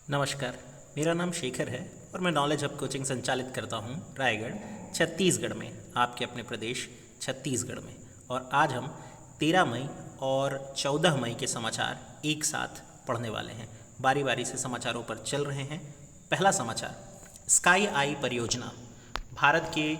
नमस्कार, मेरा नाम शेखर है और मैं नॉलेज हब कोचिंग संचालित करता हूँ रायगढ़ छत्तीसगढ़ में, आपके अपने प्रदेश छत्तीसगढ़ में। और आज हम 13 मई और 14 मई के समाचार एक साथ पढ़ने वाले हैं। बारी बारी से समाचारों पर चल रहे हैं। पहला समाचार, स्काई आई परियोजना। भारत के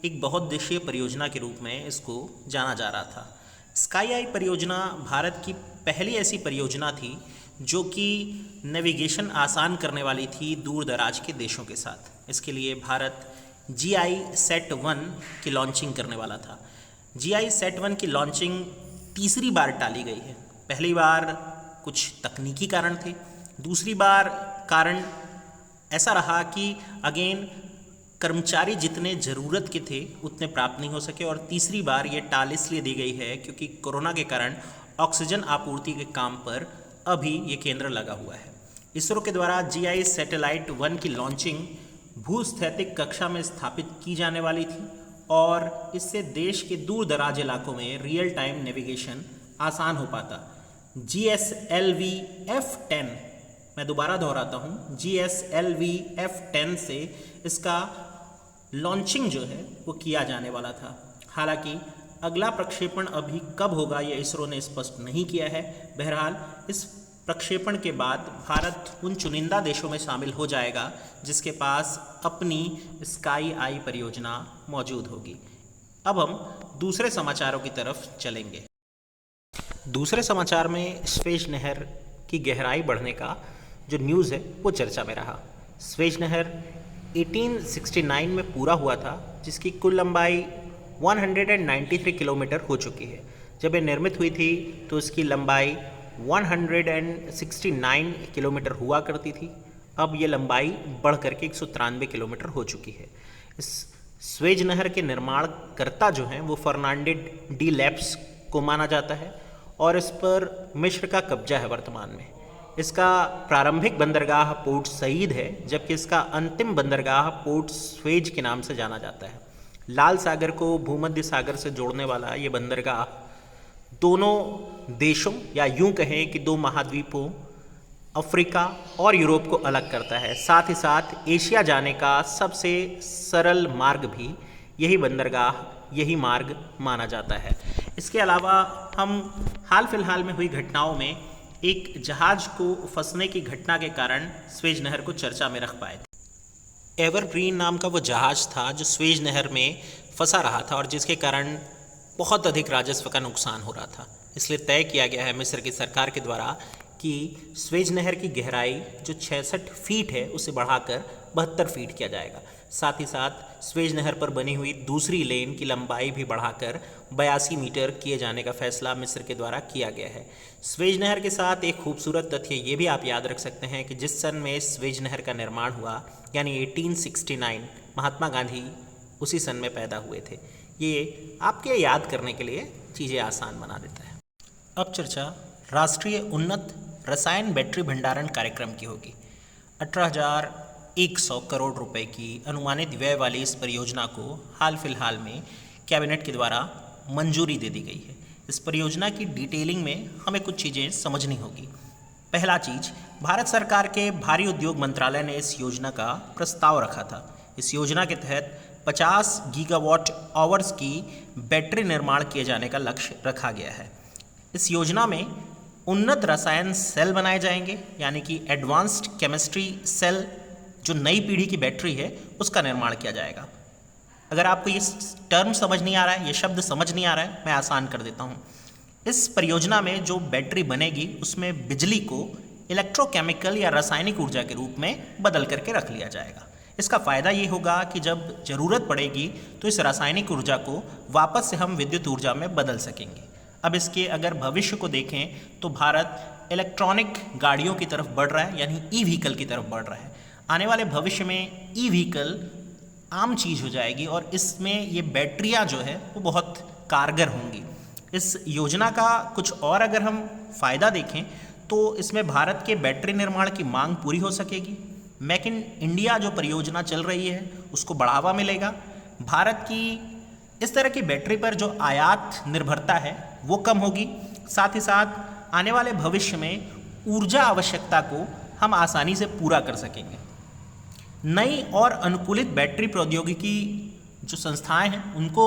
एक बहुउद्देशीय परियोजना के रूप में इसको जाना जा रहा था। स्काई आई परियोजना भारत की पहली ऐसी परियोजना थी जो कि नेविगेशन आसान करने वाली थी दूर दराज के देशों के साथ। इसके लिए भारत GI सेट 1 की लॉन्चिंग करने वाला था। GI सेट 1 की लॉन्चिंग तीसरी बार टाली गई है। पहली बार कुछ तकनीकी कारण थे, दूसरी बार कारण ऐसा रहा कि अगेन कर्मचारी जितने ज़रूरत के थे उतने प्राप्त नहीं हो सके, और तीसरी बार ये टाल इसलिए दी गई है क्योंकि कोरोना के कारण ऑक्सीजन आपूर्ति के काम पर अभी ये केंद्र लगा हुआ है। इसरो के द्वारा GI सैटेलाइट 1 की लॉन्चिंग भूस्थैतिक कक्षा में स्थापित की जाने वाली थी और इससे देश के दूर दराज इलाकों में रियल टाइम नेविगेशन आसान हो पाता। GSLV F10, मैं दोबारा दोहराता हूँ, GSLV F10 से इसका लॉन्चिंग जो है वो किया जाने वाला था। हालांकि अगला प्रक्षेपण अभी कब होगा ये इसरो ने स्पष्ट नहीं किया है। बहरहाल इस प्रक्षेपण के बाद भारत उन चुनिंदा देशों में शामिल हो जाएगा जिसके पास अपनी स्काई आई परियोजना मौजूद होगी। अब हम दूसरे समाचारों की तरफ चलेंगे। दूसरे समाचार में स्वेज नहर की गहराई बढ़ने का जो न्यूज़ है वो चर्चा में रहा। स्वेज नहर 1869 में पूरा हुआ था, जिसकी कुल लंबाई 193 किलोमीटर हो चुकी है। जब ये निर्मित हुई थी तो इसकी लंबाई 169 किलोमीटर हुआ करती थी। अब ये लंबाई बढ़ करके 193 किलोमीटर हो चुकी है। इस स्वेज नहर के निर्माणकर्ता जो हैं वो फर्नांडिस डी लेप्स को माना जाता है और इस पर मिस्र का कब्जा है वर्तमान में। इसका प्रारंभिक बंदरगाह पोर्ट सईद है, जबकि इसका अंतिम बंदरगाह पोर्ट स्वेज के नाम से जाना जाता है। लाल सागर को भूमध्य सागर से जोड़ने वाला ये बंदरगाह दोनों देशों या यूं कहें कि दो महाद्वीपों अफ्रीका और यूरोप को अलग करता है। साथ ही साथ एशिया जाने का सबसे सरल मार्ग भी यही बंदरगाह, यही मार्ग माना जाता है। इसके अलावा हम हाल फिलहाल में हुई घटनाओं में एक जहाज को फंसने की घटना के कारण स्वेज नहर को चर्चा में रख पाए थे। एवरग्रीन नाम का वो जहाज था जो स्वेज नहर में फंसा रहा था और जिसके कारण बहुत अधिक राजस्व का नुकसान हो रहा था। इसलिए तय किया गया है मिस्र की सरकार के द्वारा कि स्वेज नहर की गहराई जो 66 फीट है उसे बढ़ाकर 72 फीट किया जाएगा। साथ ही साथ स्वेज नहर पर बनी हुई दूसरी लेन की लंबाई भी बढ़ाकर 82 मीटर किए जाने का फैसला मिस्र के द्वारा किया गया है। स्वेज नहर के साथ एक खूबसूरत तथ्य ये भी आप याद रख सकते हैं कि जिस सन में स्वेज नहर का निर्माण हुआ यानी 1869, महात्मा गांधी उसी सन में पैदा हुए थे। ये आपके याद करने के लिए चीज़ें आसान बना देता है। अब चर्चा राष्ट्रीय उन्नत रसायन बैटरी भंडारण कार्यक्रम की होगी। 18,100 करोड़ रुपए की अनुमानित व्यय वाली इस परियोजना को हाल फिलहाल में कैबिनेट के द्वारा मंजूरी दे दी गई है। इस परियोजना की डिटेलिंग में हमें कुछ चीज़ें समझनी होगी। पहला चीज़, भारत सरकार के भारी उद्योग मंत्रालय ने इस योजना का प्रस्ताव रखा था। इस योजना के तहत 50 गीगावाट आवर्स की बैटरी निर्माण किए जाने का लक्ष्य रखा गया है। इस योजना में उन्नत रसायन सेल बनाए जाएंगे, यानी कि एडवांस्ड केमिस्ट्री सेल, जो नई पीढ़ी की बैटरी है उसका निर्माण किया जाएगा। अगर आपको ये टर्म समझ नहीं आ रहा है, ये शब्द समझ नहीं आ रहा है, मैं आसान कर देता हूँ। इस परियोजना में जो बैटरी बनेगी उसमें बिजली को इलेक्ट्रोकेमिकल या रासायनिक ऊर्जा के रूप में बदल करके रख लिया जाएगा। इसका फ़ायदा ये होगा कि जब ज़रूरत पड़ेगी तो इस रासायनिक ऊर्जा को वापस से हम विद्युत ऊर्जा में बदल सकेंगे। अब इसके अगर भविष्य को देखें तो भारत इलेक्ट्रॉनिक गाड़ियों की तरफ बढ़ रहा है, यानी ई व्हीकल की तरफ बढ़ रहा है। आने वाले भविष्य में ई व्हीकल आम चीज़ हो जाएगी और इसमें ये बैटरियाँ जो है वो बहुत कारगर होंगी। इस योजना का कुछ और अगर हम फ़ायदा देखें तो इसमें भारत के बैटरी निर्माण की मांग पूरी हो सकेगी। मेक इन इंडिया जो परियोजना चल रही है उसको बढ़ावा मिलेगा। भारत की इस तरह की बैटरी पर जो आयात निर्भरता है वो कम होगी। साथ ही साथ आने वाले भविष्य में ऊर्जा आवश्यकता को हम आसानी से पूरा कर सकेंगे। नई और अनुकूलित बैटरी प्रौद्योगिकी जो संस्थाएं हैं उनको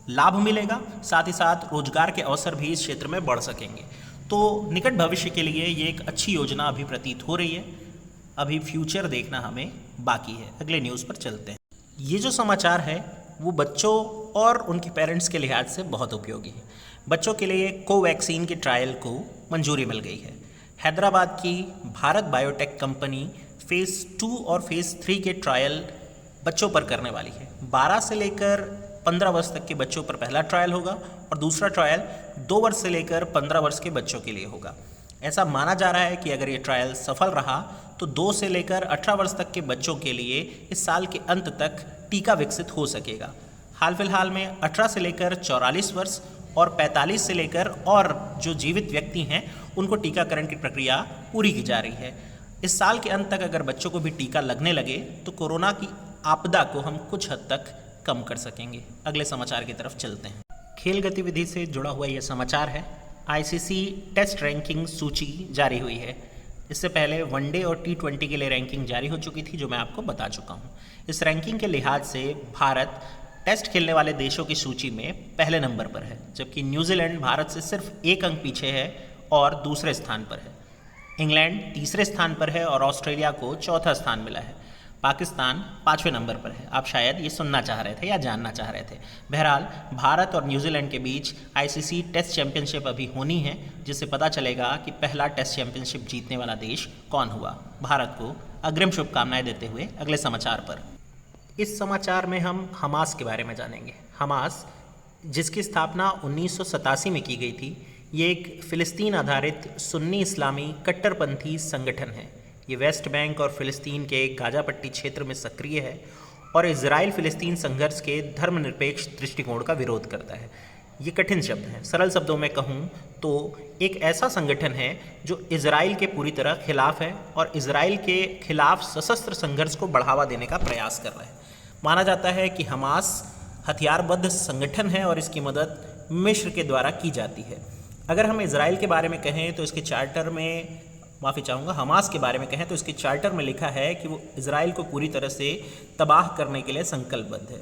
लाभ मिलेगा, साथ ही साथ रोजगार के अवसर भी इस क्षेत्र में बढ़ सकेंगे। तो निकट भविष्य के लिए ये एक अच्छी योजना अभी प्रतीत हो रही है। अभी फ्यूचर देखना हमें बाकी है। अगले न्यूज़ पर चलते हैं। ये जो समाचार है वो बच्चों और उनके पेरेंट्स के लिहाज से बहुत उपयोगी है। बच्चों के लिए कोवैक्सीन के ट्रायल को मंजूरी मिल गई है। हैदराबाद की भारत बायोटेक कंपनी फेज़ 2 और फेज़ 3 के ट्रायल बच्चों पर करने वाली है। 12 से लेकर 15 वर्ष तक के बच्चों पर पहला ट्रायल होगा और दूसरा ट्रायल 2 वर्ष से लेकर 15 वर्ष के बच्चों के लिए होगा। ऐसा माना जा रहा है कि अगर ये ट्रायल सफल रहा तो 2 से लेकर 18 वर्ष तक के बच्चों के लिए इस साल के अंत तक टीका विकसित हो सकेगा। हाल फिलहाल में 18 से लेकर 44 वर्ष और 45 से लेकर और जो जीवित व्यक्ति हैं उनको टीकाकरण की प्रक्रिया पूरी की जा रही है। इस साल के अंत तक अगर बच्चों को भी टीका लगने लगे तो कोरोना की आपदा को हम कुछ हद तक कम कर सकेंगे। अगले समाचार की तरफ चलते हैं। खेल गतिविधि से जुड़ा हुआ यह समाचार है। आईसीसी टेस्ट रैंकिंग सूची जारी हुई है। इससे पहले वनडे और T20 के लिए रैंकिंग जारी हो चुकी थी, जो मैं आपको बता चुका हूँ। इस रैंकिंग के लिहाज से भारत टेस्ट खेलने वाले देशों की सूची में पहले नंबर पर है, जबकि न्यूजीलैंड भारत से सिर्फ 1 अंक पीछे है और दूसरे स्थान पर है। इंग्लैंड तीसरे स्थान पर है और ऑस्ट्रेलिया को चौथा स्थान मिला है। पाकिस्तान 5वें नंबर पर है। आप शायद ये सुनना चाह रहे थे या जानना चाह रहे थे। बहरहाल भारत और न्यूजीलैंड के बीच आईसीसी टेस्ट चैंपियनशिप अभी होनी है, जिससे पता चलेगा कि पहला टेस्ट चैंपियनशिप जीतने वाला देश कौन हुआ। भारत को अग्रिम शुभकामनाएं देते हुए अगले समाचार पर। इस समाचार में हम हमास के बारे में जानेंगे। हमास, जिसकी स्थापना 1987 में की गई थी, ये एक फ़िलिस्तीन आधारित सुन्नी इस्लामी कट्टरपंथी संगठन है। ये वेस्ट बैंक और फ़िलिस्तीन के गाजा पट्टी क्षेत्र में सक्रिय है और इजराइल फ़िलिस्तीन संघर्ष के धर्मनिरपेक्ष दृष्टिकोण का विरोध करता है। ये कठिन शब्द हैं। सरल शब्दों में कहूँ तो एक ऐसा संगठन है जो इजराइल के पूरी तरह खिलाफ है और इजराइल के खिलाफ सशस्त्र संघर्ष को बढ़ावा देने का प्रयास कर रहा है। माना जाता है कि हमास हथियारबद्ध संगठन है और इसकी मदद मिस्र के द्वारा की जाती है। अगर हम इजराइल के बारे में कहें तो इसके चार्टर में, माफ़ी चाहूँगा, हमास के बारे में कहें तो इसके चार्टर में लिखा है कि वो इजराइल को पूरी तरह से तबाह करने के लिए संकल्पबद्ध है।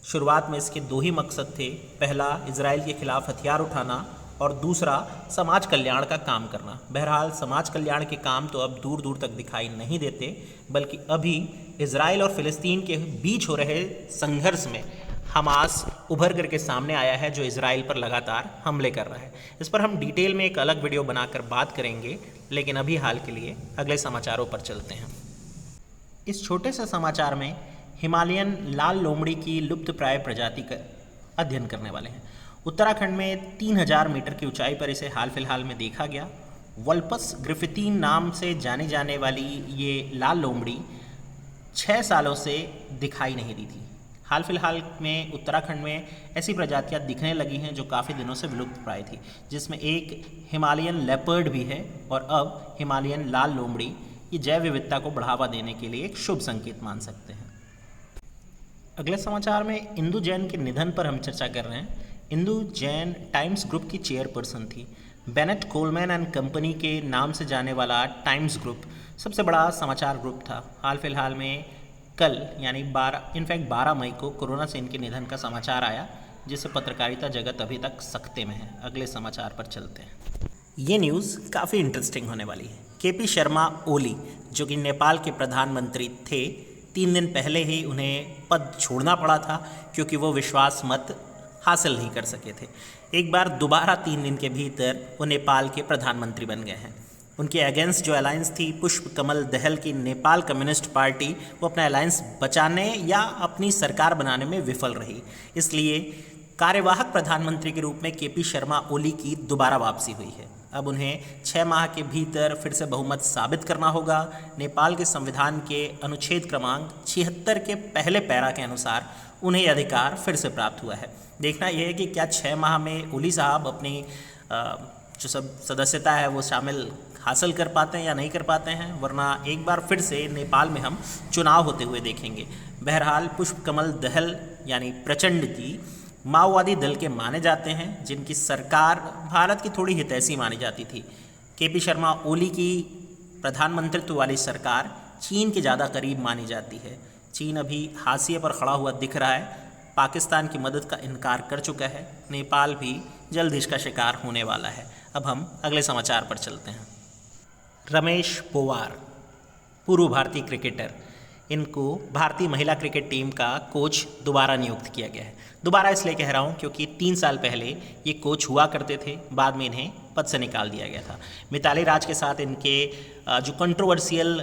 शुरुआत में इसके 2 ही मकसद थे। पहला, इजराइल के खिलाफ हथियार उठाना और दूसरा, समाज कल्याण का काम करना। बहरहाल समाज कल्याण के काम तो अब दूर दूर तक दिखाई नहीं देते, बल्कि अभी इजराइल और फ़िलिस्तीन के बीच हो रहे संघर्ष में हमास उभर करके सामने आया है, जो इजराइल पर लगातार हमले कर रहा है। इस पर हम डिटेल में एक अलग वीडियो बनाकर बात करेंगे, लेकिन अभी हाल के लिए अगले समाचारों पर चलते हैं। इस छोटे से समाचार में हिमालयन लाल लोमड़ी की लुप्तप्राय प्रजाति का अध्ययन करने वाले हैं। उत्तराखंड में 3000 मीटर की ऊंचाई पर इसे हाल फिलहाल में देखा गया। वल्पस ग्रिफिथीन नाम से जानी जाने वाली ये लाल लोमड़ी 6 सालों से दिखाई नहीं दी थी। हाल फिलहाल में उत्तराखंड में ऐसी प्रजातियां दिखने लगी हैं जो काफ़ी दिनों से विलुप्त प्राय थी, जिसमें एक हिमालयन लेपर्ड भी है और अब हिमालयन लाल लोमड़ी। ये जैव विविधता को बढ़ावा देने के लिए एक शुभ संकेत मान सकते हैं। अगले समाचार में इंदु जैन के निधन पर हम चर्चा कर रहे हैं। इंदु जैन टाइम्स ग्रुप की चेयरपर्सन थी। बेनेट कोलमैन एंड कंपनी के नाम से जाने वाला टाइम्स ग्रुप सबसे बड़ा समाचार ग्रुप था। हाल फिलहाल में कल यानी 12 मई को कोरोना से इनके निधन का समाचार आया, जिससे पत्रकारिता जगत अभी तक सख्ते में है। अगले समाचार पर चलते हैं। ये न्यूज़ काफ़ी इंटरेस्टिंग होने वाली है। केपी शर्मा ओली, जो कि नेपाल के प्रधानमंत्री थे, 3 दिन पहले ही उन्हें पद छोड़ना पड़ा था क्योंकि वो विश्वास मत हासिल नहीं कर सके थे। एक बार दोबारा 3 दिन के भीतर वो नेपाल के प्रधानमंत्री बन गए हैं। उनके अगेंस्ट जो अलायंस थी पुष्प कमल दहल की नेपाल कम्युनिस्ट पार्टी, वो अपना अलायंस बचाने या अपनी सरकार बनाने में विफल रही। इसलिए कार्यवाहक प्रधानमंत्री के रूप में केपी शर्मा ओली की दोबारा वापसी हुई है। अब उन्हें 6 माह के भीतर फिर से बहुमत साबित करना होगा। नेपाल के संविधान के अनुच्छेद क्रमांक 76 के पहले पैरा के अनुसार उन्हें यह अधिकार फिर से प्राप्त हुआ है। देखना यह है कि क्या 6 माह में ओली साहब अपनी जो सब सदस्यता है वो शामिल हासिल कर पाते हैं या नहीं कर पाते हैं, वरना एक बार फिर से नेपाल में हम चुनाव होते हुए देखेंगे। बहरहाल पुष्प कमल दहल यानी प्रचंड जी माओवादी दल के माने जाते हैं, जिनकी सरकार भारत की थोड़ी हितैषी मानी जाती थी। केपी शर्मा ओली की प्रधानमंत्रित्व वाली सरकार चीन के ज़्यादा करीब मानी जाती है। चीन अभी हाशिए पर खड़ा हुआ दिख रहा है, पाकिस्तान की मदद का इनकार कर चुका है, नेपाल भी जल्द ही इसका शिकार होने वाला है। अब हम अगले समाचार पर चलते हैं। रमेश पोवार, पूर्व भारतीय क्रिकेटर, इनको भारतीय महिला क्रिकेट टीम का कोच दोबारा नियुक्त किया गया है। दोबारा इसलिए कह रहा हूँ क्योंकि 3 साल पहले ये कोच हुआ करते थे, बाद में इन्हें पद से निकाल दिया गया था। मिताली राज के साथ इनके जो कंट्रोवर्शियल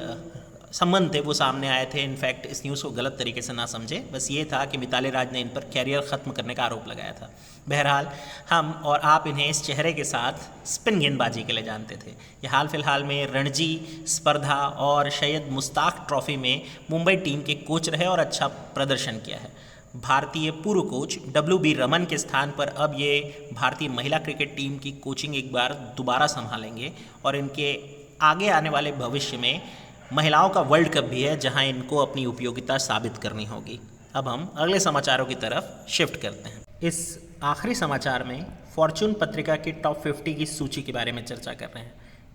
संबंध थे वो सामने आए थे। इनफैक्ट इस न्यूज़ को गलत तरीके से ना समझे, बस ये था कि मिताली राज ने इन पर कैरियर ख़त्म करने का आरोप लगाया था। बहरहाल हम और आप इन्हें इस चेहरे के साथ स्पिन गेंदबाजी के लिए जानते थे। ये हाल फिलहाल में रणजी स्पर्धा और सैयद मुश्ताक ट्रॉफी में मुंबई टीम के कोच रहे और अच्छा प्रदर्शन किया है। भारतीय पूर्व कोच WB रमन के स्थान पर अब ये भारतीय महिला क्रिकेट टीम की कोचिंग एक बार दोबारा संभालेंगे और इनके आगे आने वाले भविष्य में महिलाओं का वर्ल्ड कप भी है जहां इनको अपनी उपयोगिता साबित करनी होगी। अब हम अगले समाचारों की तरफ शिफ्ट करते हैं। इस आखिरी समाचार में फॉर्च्यून पत्रिका की टॉप 50 की सूची के बारे में चर्चा कर रहे हैं।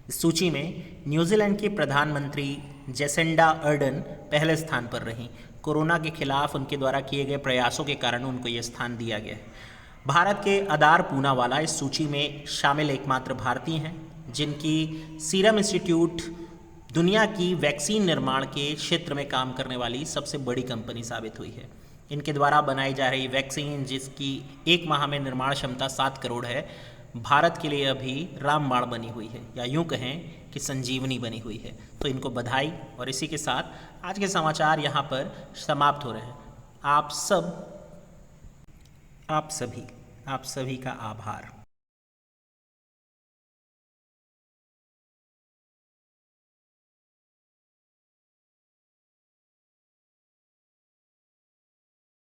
इस सूची में न्यूजीलैंड की प्रधानमंत्री जेसिंडा अर्डन पहले स्थान पर रहीं। कोरोना के खिलाफ उनके द्वारा किए गए प्रयासों के कारण उनको ये स्थान दिया गया है। भारत के अदार पूनावाला इस सूची में शामिल एकमात्र भारतीय हैं जिनकी सीरम इंस्टीट्यूट दुनिया की वैक्सीन निर्माण के क्षेत्र में काम करने वाली सबसे बड़ी कंपनी साबित हुई है। इनके द्वारा बनाई जा रही वैक्सीन, जिसकी 1 माह में निर्माण क्षमता 7 करोड़ है, भारत के लिए अभी रामबाण बनी हुई है, या यूँ कहें कि संजीवनी बनी हुई है। तो इनको बधाई। और इसी के साथ आज के समाचार यहाँ पर समाप्त हो रहे हैं। आप सभी का आभार।